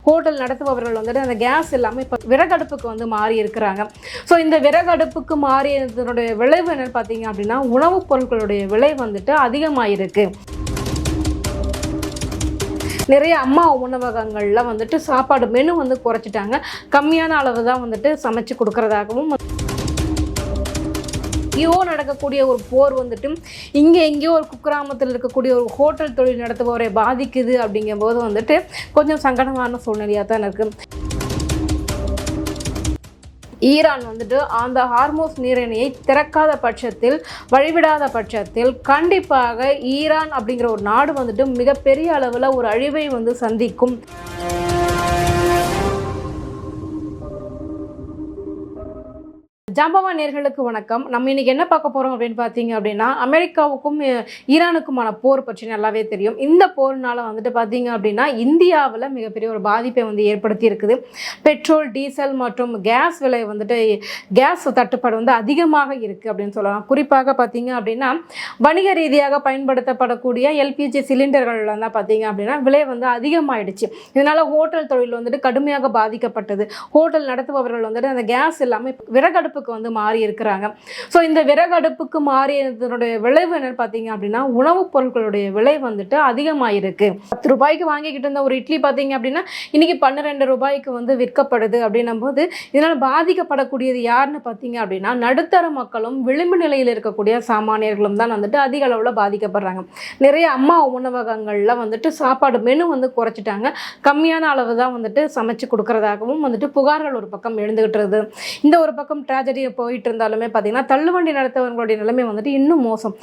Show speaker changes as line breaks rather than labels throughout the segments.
Hotel நடத்துபவர்கள் வந்துட்டு அந்த case எல்லாமே இப்போ விறகடுப்புக்கு வந்து மாறி இருக்கிறாங்க. ஸோ இந்த விறகடுப்புக்கு மாறியதனுடைய விளைவு என்னன்னு பார்த்தீங்க அப்படின்னா, உணவுப் பொருட்களுடைய விலை வந்துட்டு அதிகமாயிருக்கு. நிறைய அம்மா உணவகங்களில் வந்துட்டு சாப்பாடு மெனு வந்து குறைச்சிட்டாங்க. கம்மியான அளவு தான் வந்துட்டு சமைச்சு கொடுக்கறதாகவும், எங்கேயோ நடக்கக்கூடிய ஒரு போர் வந்துட்டு இங்கே எங்கேயோ ஒரு குக்கிராமத்தில் இருக்கக்கூடிய ஒரு ஹோட்டல் தொழில் நடத்துபவரை பாதிக்குது. அப்படிங்கும்போது வந்துட்டு கொஞ்சம் சங்கடமான சூழ்நிலையாக தான் இருக்குது. ஈரான் வந்துட்டு அந்த ஹார்மோஸ் நீரிணையை திறக்காத பட்சத்தில், வழிவிடாத பட்சத்தில் கண்டிப்பாக ஈரான் அப்படிங்கிற ஒரு நாடு வந்துட்டு மிகப்பெரிய அளவில் ஒரு அழிவை வந்து சந்திக்கும். ஜாம்பவான் நேயர்களுக்கு வணக்கம். நம்ம இன்னைக்கு என்ன பார்க்க போகிறோம் அப்படின்னு பார்த்தீங்க அப்படின்னா, அமெரிக்காவுக்கும் ஈரானுக்குமான போர் பற்றி நல்லாவே தெரியும். இந்த போர்னால வந்துட்டு பார்த்தீங்க அப்படின்னா இந்தியாவில் மிகப்பெரிய ஒரு பாதிப்பை வந்து ஏற்படுத்தி இருக்குது. பெட்ரோல், டீசல் மற்றும் கேஸ் விலை வந்துட்டு கேஸ் தட்டுப்பாடு வந்து அதிகமாக இருக்குது அப்படின்னு சொல்லலாம். குறிப்பாக பார்த்தீங்க அப்படின்னா வணிக ரீதியாக பயன்படுத்தப்படக்கூடிய எல்பிஜி சிலிண்டர்கள் தான் பார்த்தீங்க அப்படின்னா விலை வந்து அதிகமாகிடுச்சு. இதனால் ஹோட்டல் தொழில் வந்துட்டு கடுமையாக பாதிக்கப்பட்டது. ஹோட்டல் நடத்துபவர்கள் வந்துட்டு அந்த கேஸ் எல்லாமே விறகடுப்பு வந்து மாறி இருக்கிறாங்க. ஸோ இந்த விறகடுப்புக்கு மாறியதனுடைய விளைவு என்னன்னு பார்த்தீங்க அப்படின்னா, உணவுப் பொருட்களுடைய விலை வந்துட்டு அதிகமாயிருக்கு. 10 ரூபாய்க்கு வாங்கிக்கிட்டு இருந்த ஒரு இட்லி பார்த்தீங்க அப்படின்னா இன்னைக்கு 12 ரூபாய்க்கு வந்து விற்கப்படுது. அப்படின்னும் போது இதனால் பாதிக்கப்படக்கூடியது யாருன்னு பார்த்தீங்க அப்படின்னா, நடுத்தர மக்களும் விளிம்பு நிலையில் இருக்கக்கூடிய சாமானியர்களும் தான் வந்துட்டு அதிக அளவில் பாதிக்கப்படுறாங்க. நிறைய அம்மா உணவகங்களில் வந்துட்டு சாப்பாடு மெனு வந்து குறைச்சிட்டாங்க. கம்மியான அளவு தான் வந்துட்டு சமைச்சு கொடுக்கறதாகவும் வந்துட்டு புகார்கள் ஒரு பக்கம் எழுந்துகிட்டு இருக்குது. இந்த ஒரு பக்கம் ட்ராஜடி போயிட்டு இருந்தாலுமே பார்த்தீங்கன்னா தள்ளுவண்டி நடத்தவங்களுடைய நிலைமை வந்துட்டு இன்னும் மோசம்.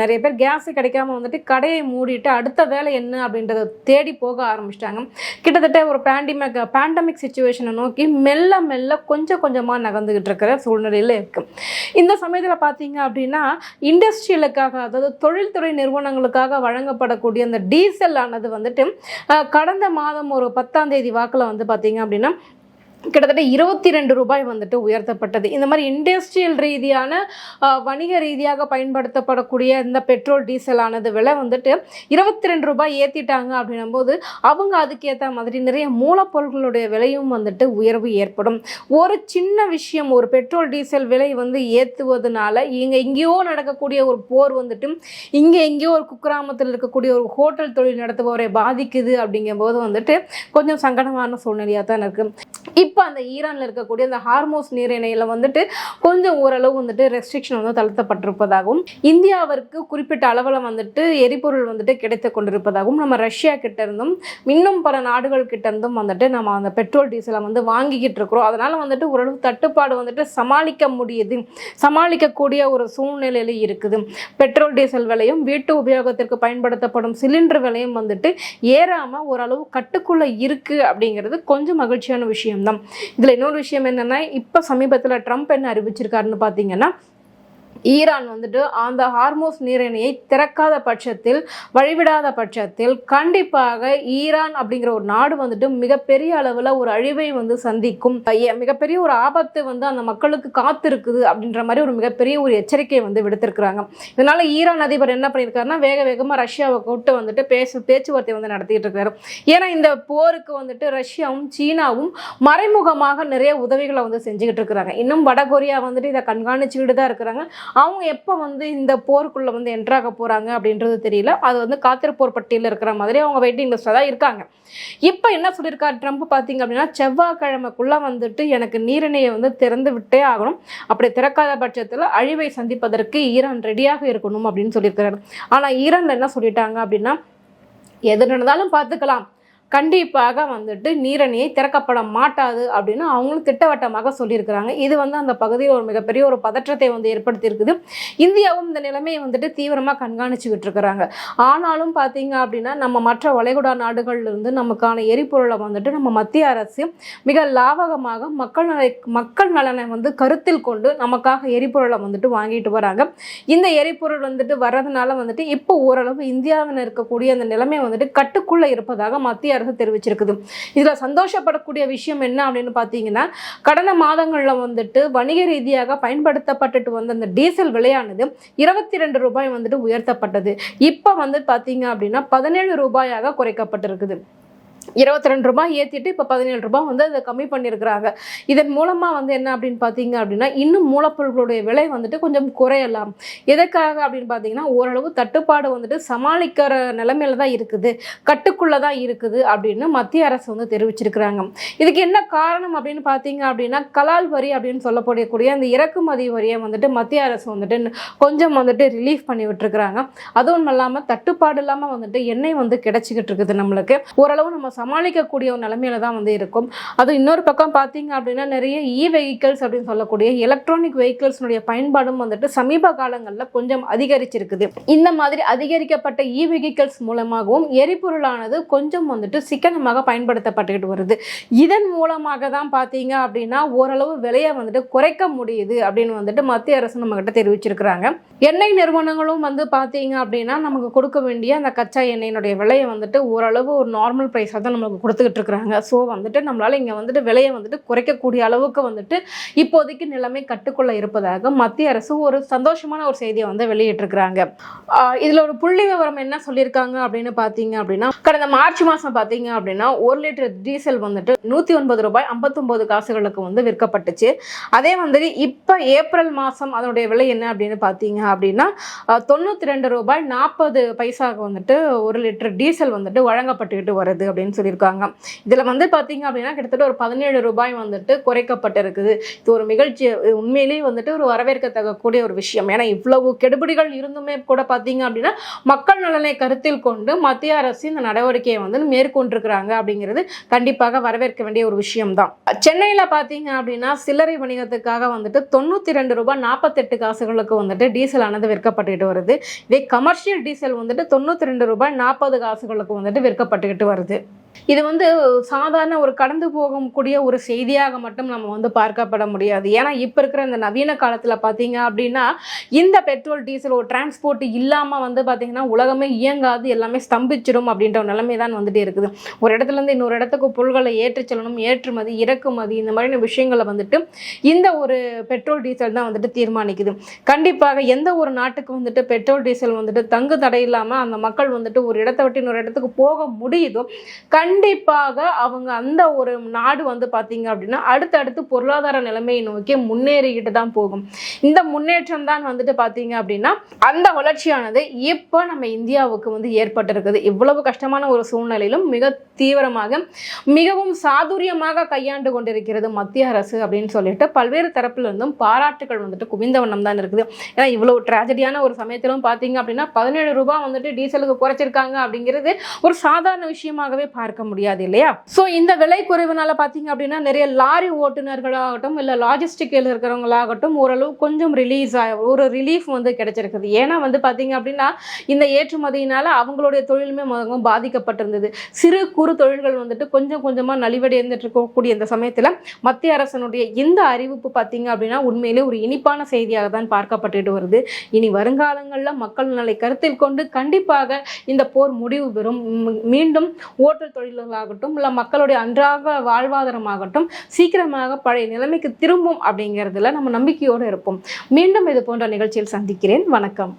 நிறைய பேர் கேஸ் கிடைக்காம வந்துட்டு கடையை மூடிட்டு அடுத்த வேலை என்ன அப்படின்றத தேடி போக ஆரம்பிச்சிட்டாங்க. கிட்டத்தட்ட ஒரு பேண்டமிக் சிச்சுவேஷனை நோக்கி மெல்ல மெல்ல கொஞ்சம் கொஞ்சமாக நகர்ந்துகிட்டு இருக்கிற சூழ்நிலையில் இருக்கு. இந்த சமயத்தில் பார்த்தீங்க அப்படின்னா இண்டஸ்ட்ரியலுக்காக, அதாவது தொழில்துறை நிறுவனங்களுக்காக வழங்கப்படக்கூடிய அந்த டீசல் ஆனது வந்துட்டு கடந்த மாதம் ஒரு 10ஆம் தேதி வாக்கில் வந்து பார்த்தீங்க அப்படின்னா கிட்டத்தட்ட 22 ரூபாய் வந்துட்டு உயர்த்தப்பட்டது. இந்த மாதிரி இண்டஸ்ட்ரியல் ரீதியான வணிக ரீதியாக பயன்படுத்தப்படக்கூடிய இந்த பெட்ரோல் டீசல் ஆனது விலை வந்துட்டு 22 ரூபாய் ஏற்றிட்டாங்க. அப்படின்னும் போது அவங்க அதுக்கேற்ற மாதிரி நிறைய மூலப்பொருட்களுடைய விலையும் வந்துட்டு உயர்வு ஏற்படும். ஒரு சின்ன விஷயம், ஒரு பெட்ரோல் டீசல் விலை வந்து ஏற்றுவதனால எங்கேயோ நடக்கக்கூடிய ஒரு போர் வந்துட்டு இங்கே எங்கேயோ ஒரு குக்கிராமத்தில் இருக்கக்கூடிய ஒரு ஹோட்டல் தொழில் நடத்துபவரை பாதிக்குது. அப்படிங்கும்போது வந்துட்டு கொஞ்சம் சங்கடமான சூழ்நிலையாக தான் இருக்குது. இப்போ அந்த ஈரானில் இருக்கக்கூடிய அந்த ஹார்மோஸ் நீரிணையில் வந்துட்டு கொஞ்சம் ஓரளவு வந்துட்டு ரெஸ்ட்ரிக்ஷன் வந்து தளர்த்தப்பட்டிருப்பதாகவும், இந்தியாவிற்கு குறிப்பிட்ட அளவில் வந்துட்டு எரிபொருள் வந்துட்டு கிடைத்து கொண்டிருப்பதாகவும், நம்ம ரஷ்யா கிட்ட இருந்தும் இன்னும் பல நாடுகள் கிட்ட இருந்தும் வந்துட்டு நம்ம அந்த பெட்ரோல் டீசலை வந்து வாங்கிக்கிட்டு இருக்கிறோம். அதனால வந்துட்டு ஓரளவு தட்டுப்பாடு வந்துட்டு சமாளிக்கக்கூடிய ஒரு சூழ்நிலையில இருக்குது. பெட்ரோல் டீசல் விலையும் வீட்டு உபயோகத்திற்கு பயன்படுத்தப்படும் சிலிண்டர் விலையும் வந்துட்டு ஏறாமல் ஓரளவு கட்டுக்குள்ள இருக்கு. அப்படிங்கிறது கொஞ்சம் மகிழ்ச்சியான விஷயம் தான். இதுல இன்னொரு விஷயம் என்னன்னா, இப்ப சமீபத்துல ட்ரம்ப் என்ன அறிவிச்சிருக்காருன்னு பாத்தீங்கன்னா, ஈரான் வந்துட்டு அந்த ஹார்மோஸ் நீரிணையை திறக்காத பட்சத்தில், வழிவிடாத பட்சத்தில் கண்டிப்பாக ஈரான் அப்படிங்கிற ஒரு நாடு வந்துட்டு மிகப்பெரிய அளவில் ஒரு அழிவை வந்து சந்திக்கும். மிகப்பெரிய ஒரு ஆபத்து வந்து அந்த மக்களுக்கு காத்திருக்குது அப்படின்ற மாதிரி ஒரு மிகப்பெரிய ஒரு எச்சரிக்கையை வந்து விடுத்திருக்கிறாங்க. இதனால ஈரான் அதிபர் என்ன பண்ணியிருக்காருன்னா, வேகமாக ரஷ்யாவை கூப்பிட்டு வந்துட்டு பேச்சுவார்த்தை வந்து நடத்திட்டு இருக்காரு. ஏன்னா இந்த போருக்கு வந்துட்டு ரஷ்யாவும் சீனாவும் மறைமுகமாக நிறைய உதவிகளை வந்து செஞ்சுக்கிட்டு இருக்கிறாங்க. இன்னும் வடகொரியா வந்துட்டு இதை கண்காணிச்சுக்கிட்டு தான் இருக்கிறாங்க. அவங்க எப்போ வந்து இந்த போருக்குள்ளே வந்து என்ட்ராக போகிறாங்க அப்படின்றது தெரியல. அது வந்து காத்திருப்போர் பட்டியலில் இருக்கிற மாதிரி அவங்க வெயிட்டிங் லிஸ்ட்டில் தான் இருக்காங்க. இப்போ என்ன சொல்லியிருக்காரு ட்ரம்ப் பார்த்தீங்க அப்படின்னா, செவ்வாய்க்கிழமைக்குள்ளே வந்துட்டு எனக்கு நீரிணையை வந்து திறந்து விட்டே ஆகணும். அப்படி திறக்காத பட்சத்தில் அழிவை சந்திப்பதற்கு ஈரான் ரெடியாக இருக்கணும் அப்படின்னு சொல்லியிருக்கிறாரு. ஆனால் ஈரானில் என்ன சொல்லிட்டாங்க அப்படின்னா, எது நடந்தாலும் பார்த்துக்கலாம், கண்டிப்பாக வந்துட்டு நீரிணையை திறக்கப்பட மாட்டாது அப்படின்னு அவங்களும் திட்டவட்டமாக சொல்லியிருக்கிறாங்க. இது வந்து அந்த பகுதியில் ஒரு மிகப்பெரிய ஒரு பதற்றத்தை வந்து ஏற்படுத்தி இருக்குது. இந்தியாவும் இந்த நிலைமையை வந்துட்டு தீவிரமாக கண்காணிச்சுக்கிட்டு இருக்கிறாங்க. ஆனாலும் பார்த்தீங்க அப்படின்னா, நம்ம மற்ற வளைகுடா நாடுகள்லேருந்து நமக்கான எரிபொருளை வந்துட்டு நம்ம மத்திய அரசு மிக லாபகமாக மக்கள் நலனை வந்து கருத்தில் கொண்டு நமக்காக எரிபொருளை வந்துட்டு வாங்கிட்டு வராங்க. இந்த எரிபொருள் வந்துட்டு வர்றதுனால வந்துட்டு இப்போ ஓரளவு இந்தியாவில் இருக்கக்கூடிய அந்த நிலைமை வந்துட்டு கட்டுக்குள்ளே இருப்பதாக மத்திய அரசு தெரிவிச்சிருக்குது. இதுல சந்தோஷப்படக்கூடிய விஷயம் என்ன அப்படின்னு பாத்தீங்கன்னா, கடந்த மாதங்கள்ல வந்துட்டு வணிக ரீதியாக பயன்படுத்தப்பட்டு வந்த அந்த டீசல் விலையானது 22 ரூபாய் வந்துட்டு உயர்த்தப்பட்டது. இப்ப வந்து பாத்தீங்க அப்படின்னா 17 ரூபாயாக குறைக்கப்பட்டிருக்குது. 22 ரூபாய் ஏற்றிட்டு இப்போ 17 ரூபாய் வந்து அதை கம்மி பண்ணியிருக்கிறாங்க. இதன் மூலமாக வந்து என்ன அப்படின்னு பார்த்தீங்க அப்படின்னா இன்னும் மூலப்பொருட்களுடைய விலை வந்துட்டு கொஞ்சம் குறையலாம். எதற்காக அப்படின்னு பார்த்தீங்கன்னா ஓரளவு தட்டுப்பாடு வந்துட்டு சமாளிக்கிற நிலைமையில தான் இருக்குது, கட்டுக்குள்ளே தான் இருக்குது அப்படின்னு மத்திய அரசு வந்து தெரிவிச்சிருக்கிறாங்க. இதுக்கு என்ன காரணம் அப்படின்னு பார்த்தீங்க அப்படின்னா கலால் வரி அப்படின்னு சொல்லப்படக்கூடிய அந்த இறக்குமதி வரியை வந்துட்டு மத்திய அரசு வந்துட்டு கொஞ்சம் வந்துட்டு ரிலீஃப் பண்ணி விட்டுருக்குறாங்க. அதுவும் இல்லாமல் தட்டுப்பாடு இல்லாமல் வந்துட்டு எண்ணெய் வந்து கிடைச்சிக்கிட்டு இருக்குது. நம்மளுக்கு ஓரளவு நம்ம சமாளிக்கக்கூடிய ஒரு நிலைமையில தான் வந்து இருக்கும். அது இன்னொரு பக்கம் பார்த்தீங்க அப்படின்னா நிறைய வெஹிக்கிள்ஸ் அப்படின்னு சொல்லக்கூடிய எலக்ட்ரானிக் வெஹிக்கிள்ஸ்னுடைய பயன்பாடும் வந்துட்டு சமீப காலங்களில் கொஞ்சம் அதிகரிச்சிருக்குது. இந்த மாதிரி அதிகரிக்கப்பட்ட வெஹிக்கிள்ஸ் மூலமாகவும் எரிபொருளானது கொஞ்சம் வந்துட்டு சிக்கனமாக பயன்படுத்தப்பட்டுக்கிட்டு வருது. இதன் மூலமாக தான் பார்த்தீங்க அப்படின்னா ஓரளவு விலையை வந்துட்டு குறைக்க முடியுது அப்படின்னு வந்துட்டு மத்திய அரசு நம்ம கிட்ட தெரிவிச்சிருக்கிறாங்க. எண்ணெய் நிறுவனங்களும் வந்து பார்த்தீங்க அப்படின்னா நமக்கு கொடுக்க வேண்டிய அந்த கச்சா எண்ணெயினுடைய விலையை வந்துட்டு ஓரளவு ஒரு நார்மல் ப்ரைஸாக தான் நம்மளுக்கு கொடுத்துக்கிட்டு இருக்கிறாங்க. ஸோ வந்துட்டு நம்மளால் இங்கே வந்துட்டு விலையை வந்துட்டு குறைக்கக்கூடிய அளவுக்கு வந்துட்டு இப்போதைக்கு நிலைமை கட்டுக்குள்ள இருப்பதாக மத்திய அரசு ஒரு சந்தோஷமான ஒரு செய்தியை வந்து வெளியிட்டிருக்கிறாங்க. இதில் ஒரு புள்ளி விவரம் என்ன சொல்லியிருக்காங்க அப்படின்னு பார்த்தீங்க அப்படின்னா கடந்த மார்ச் மாதம் பார்த்தீங்க அப்படின்னா 1 லிட்டர் டீசல் வந்துட்டு 109 ரூபாய் 59 காசுகளுக்கு வந்து விற்கப்பட்டுச்சு. அதே மாதிரி இப்போ ஏப்ரல் மாதம் அதனுடைய விலை என்ன அப்படின்னு பார்த்தீங்க அப்படின்னா 92 ரூபாய் 40 பைசாவுக்கு வந்துட்டு 1 லிட்டர் டீசல் வந்துட்டு வழங்கப்பட்டுக்கிட்டு வருது அப்படின்னு சொல்லியிருக்காங்க. இதில் வந்து பார்த்தீங்க அப்படின்னா கிட்டத்தட்ட ஒரு 17 ரூபாய் வந்துட்டு குறைக்கப்பட்டிருக்குது. இது ஒரு நிகழ்ச்சி உண்மையிலேயே வந்துட்டு ஒரு வரவேற்கத்தக்கக்கூடிய ஒரு விஷயம். ஏன்னா இவ்வளவு கெடுபிடிகள் இருந்துமே கூட பார்த்தீங்க அப்படின்னா மக்கள் நலனை கருத்தில் கொண்டு மத்திய அரசு இந்த நடவடிக்கையை வந்து மேற்கொண்டிருக்கிறாங்க அப்படிங்கிறது கண்டிப்பாக வரவேற்க வேண்டிய ஒரு விஷயம் தான். சென்னையில் பார்த்தீங்க அப்படின்னா சில்லறை வணிகத்துக்காக வந்துட்டு 92 ரூபாய் 48 காசுகளுக்கு வந்துட்டு டீசல் ஆனது விற்கப்பட்டுக்கிட்டு வருது. இதே கமர்ஷியல் டீசல் வந்துட்டு 92 ரூபாய் 40 காசுகளுக்கு வந்துட்டு விற்கப்பட்டுக்கிட்டு வருது. இது வந்து சாதாரண ஒரு கடந்து போகக்கூடிய ஒரு செய்தியாக மட்டும் நம்ம வந்து பார்க்கப்பட முடியாது. ஏன்னா இப்போ இருக்கிற இந்த நவீன காலத்தில் பார்த்தீங்க அப்படின்னா இந்த பெட்ரோல் டீசல் ஒரு டிரான்ஸ்போர்ட் இல்லாமல் வந்து பார்த்தீங்கன்னா உலகமே இயங்காது, எல்லாமே ஸ்தம்பிச்சிடும் அப்படின்ற ஒரு நிலைமை தான் வந்துட்டு இருக்குது. ஒரு இடத்துலேருந்து இன்னொரு இடத்துக்கு பொருட்களை ஏற்றிச் செல்லணும், ஏற்றுமதி இறக்குமதி இந்த மாதிரியான விஷயங்களை வந்துட்டு இந்த ஒரு பெட்ரோல் டீசல் தான் வந்துட்டு தீர்மானிக்குது. கண்டிப்பாக எந்த ஒரு நாட்டுக்கு வந்துட்டு பெட்ரோல் டீசல் வந்துட்டு தங்கு தடை இல்லாமல் அந்த மக்கள் வந்துட்டு ஒரு இடத்தை விட்டு இன்னொரு இடத்துக்கு போக முடியுதோ கண்டிப்பாக அவங்க அந்த ஒரு நாடு வந்து பார்த்தீங்க அப்படின்னா அடுத்தடுத்து பொருளாதார நிலைமையை நோக்கி முன்னேறிக்கிட்டு தான் போகும். இந்த முன்னேற்றம் தான் வந்துட்டு பார்த்தீங்க அப்படின்னா அந்த வளர்ச்சியானது இப்போ நம்ம இந்தியாவுக்கு வந்து ஏற்பட்டிருக்குது. இவ்வளவு கஷ்டமான ஒரு சூழ்நிலையிலும் மிக தீவிரமாக மிகவும் சாதுரியமாக கையாண்டு கொண்டிருக்கிறது மத்திய அரசு அப்படின்னு சொல்லிட்டு பல்வேறு தரப்பிலிருந்தும் பாராட்டுகள் வந்துட்டு குவிந்த வண்ணம் தான் இருக்குது. ஏன்னா இவ்வளவு ட்ராஜடியான ஒரு சமயத்திலும் பார்த்தீங்க அப்படின்னா 17 ரூபாய் வந்துட்டு டீசலுக்கு குறைச்சிருக்காங்க அப்படிங்கிறது ஒரு சாதாரண விஷயமாகவே பார்க்க முடியாது இல்லையா? சோ இந்த விலை குறைவுனால பாத்தீங்க அப்படின்னா நிறைய லாரி ஓட்டுநர்களாகட்டும் இல்ல லாஜிஸ்டிக்ல இருக்கிறவங்களாகட்டும் ஓரளவு கொஞ்சம் ஒரு ரிலீஃப் வந்து கிடைச்சிருக்குது. ஏன்னா வந்து பாத்தீங்க அப்படின்னா இந்த ஏற்றுமதியினால அவங்களுடைய தொழிலுமே பாதிக்கப்பட்டிருந்தது. சிறு குறு தொழில்கள் வந்துட்டு கொஞ்சம் கொஞ்சமா நலிவடைந்துட்டு இருக்கக்கூடிய இந்த சமயத்துல மத்திய அரசனுடைய இந்த அறிவிப்பு பாத்தீங்க அப்படின்னா உண்மையிலே ஒரு இனிப்பான செய்தியாக தான் பார்க்கப்பட்டு வருது. இனி வருங்காலங்களில் மக்கள் நலை கருத்தில் கொண்டு கண்டிப்பாக இந்த போர் முடிவு பெறும். மீண்டும் ஓட்டல் தொழில்களாகட்டும் இல்லை மக்களுடைய அன்றாக வாழ்வாதாரமாகட்டும் சீக்கிரமாக பழைய நிலைமைக்கு திரும்பும் அப்படிங்கிறதுல நம்ம நம்பிக்கையோடு இருப்போம். மீண்டும் இது போன்ற நிகழ்ச்சியில் சந்திக்கிறேன். வணக்கம்.